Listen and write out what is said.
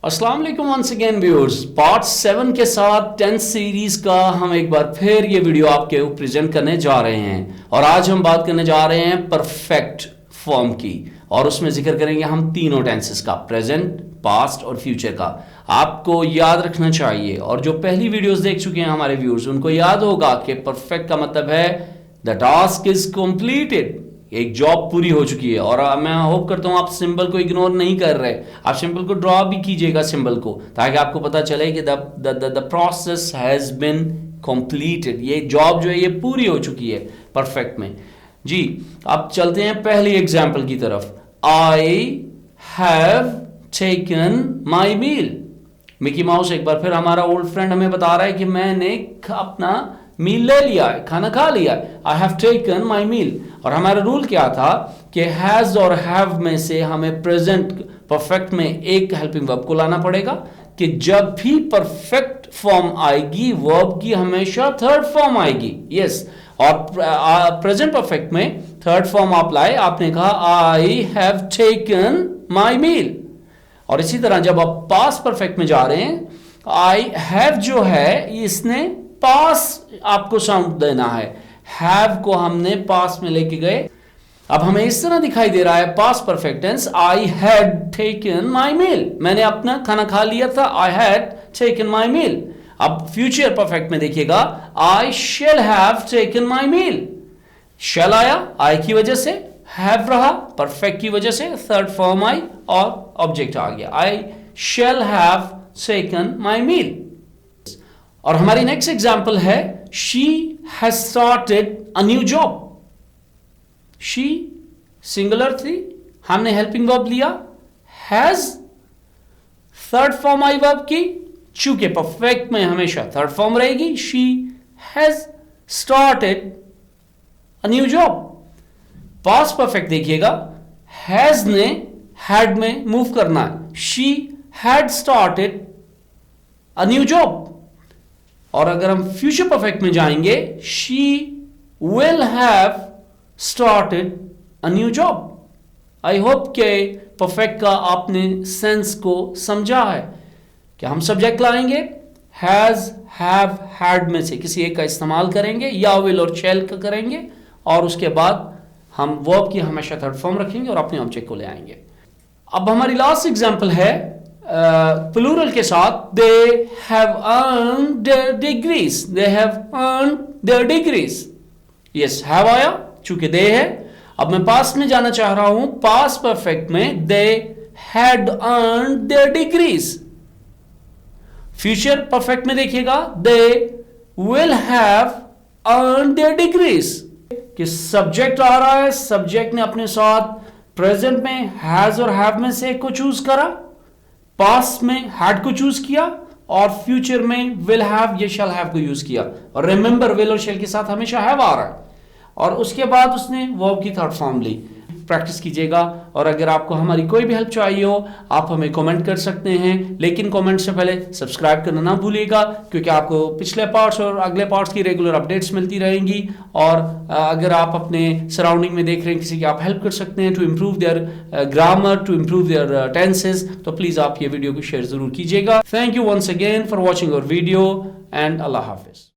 अस्सलाम वालेकुम once again viewers. Part 7 के साथ 10th सीरीज का हम एक बार फिर ये वीडियो आपके प्रेजेंट करने जा रहे हैं और आज हम बात करने जा रहे हैं परफेक्ट फॉर्म की और उसमें जिक्र करेंगे हम तीनों टेंसेस का, प्रेजेंट, पास्ट और फ्यूचर का। आपको याद रखना चाहिए और जो पहली वीडियोस देख चुके हैं हमारे व्यूअर्स उनको याद होगा कि परफेक्ट का मतलब है द टास्क इज कंप्लीटेड, एक जॉब पूरी हो चुकी है। और मैं होप करता हूं आप सिंबल को इग्नोर नहीं कर रहे, आप सिंबल को ड्रॉ भी कीजिएगा सिंबल को, ताकि आपको पता चले कि the process has been completed, ये जॉब जो है ये पूरी हो चुकी है परफेक्ट में। जी अब चलते हैं पहली एग्जाम्पल की तरफ। I have taken my meal. Mickey Mouse एक बार फिर हमारा ओल्ड फ्रेंड हमें बता रहा है कि मैंने अपना मील ले लिया है, खाना खा लिया है। आई हैव टेकन माई मील। और हमारा रूल क्या था कि हैज और हैव में से हमें प्रेजेंट परफेक्ट में एक हेल्पिंग वर्ब को लाना पड़ेगा कि जब भी परफेक्ट फॉर्म आएगी वर्ब की हमेशा थर्ड फॉर्म आएगी। यस और प्रेजेंट परफेक्ट में थर्ड फॉर्म आप लाए, आपने कहा आई हैव टेकन माई मील। और इसी तरह जब आप पास्ट परफेक्ट में जा रहे हैं, आई हैव जो है इसने पास आपको साउंड देना है, हैव को हमने पास में लेके गए। अब हमें इस तरह दिखाई दे रहा है past perfect tense, I had taken my meal, मैंने अपना खाना खा लिया था, आई हैड टेकन माई मील। अब फ्यूचर परफेक्ट में देखिएगा, आई शैल हैव टेकन माई मील। शैल आया आई की वजह से, हैव रहा परफेक्ट की वजह से, थर्ड फॉर्म आई और ऑब्जेक्ट आ गया, आई शैल हैव टेकन माई मील। और हमारी नेक्स्ट एग्जाम्पल है she has started a new job. She singular थी, हमने हेल्पिंग वर्ब लिया, has third form I verb की, चूंकि परफेक्ट में हमेशा थर्ड फॉर्म रहेगी, she has started a new job. Past perfect देखिएगा, हैज ने हैड में मूव करना है, she had started a new job. और अगर हम फ्यूचर परफेक्ट में जाएंगे, she will have started a new job. I hope के परफेक्ट का आपने सेंस को समझा है कि हम सब्जेक्ट लाएंगे, हैज, हैव, हैड में से किसी एक का इस्तेमाल करेंगे या विल और शैल का करेंगे और उसके बाद हम वर्ब की हमेशा थर्ड फॉर्म रखेंगे और अपने ऑब्जेक्ट को ले आएंगे। अब हमारी लास्ट एग्जांपल है प्लूरल के साथ, they have earned their degrees, they have earned their degrees. Yes have आया चूंकि दे है। अब मैं पास्ट में जाना चाह रहा हूं, पास्ट परफेक्ट में they had earned their degrees. Future perfect में देखिएगा, they will have earned their degrees. कि सब्जेक्ट आ रहा है, सब्जेक्ट ने अपने साथ प्रेजेंट में हैज और हैव में से को चूज करा, पास्ट में हैड को चूज किया और फ्यूचर में विल हैव या शैल हैव को यूज किया। और रिमेंबर विल और शैल के साथ हमेशा हैव आ रहा है और उसके बाद उसने वर्ब की थर्ड फॉर्म ली। प्रैक्टिस कीजिएगा और अगर आपको हमारी कोई भी हेल्प चाहिए हो आप हमें कमेंट कर सकते हैं, लेकिन कमेंट से पहले सब्सक्राइब करना ना भूलिएगा क्योंकि आपको पिछले पार्ट्स और अगले पार्ट्स की रेगुलर अपडेट्स मिलती रहेंगी। और अगर आप अपने सराउंडिंग में देख रहे हैं किसी की आप हेल्प कर सकते हैं to improve their grammar, to improve their tenses, तो प्लीज आप ये वीडियो को शेयर जरूर कीजिएगा। Thank you once again for watching our video and अल्लाह हाफिज।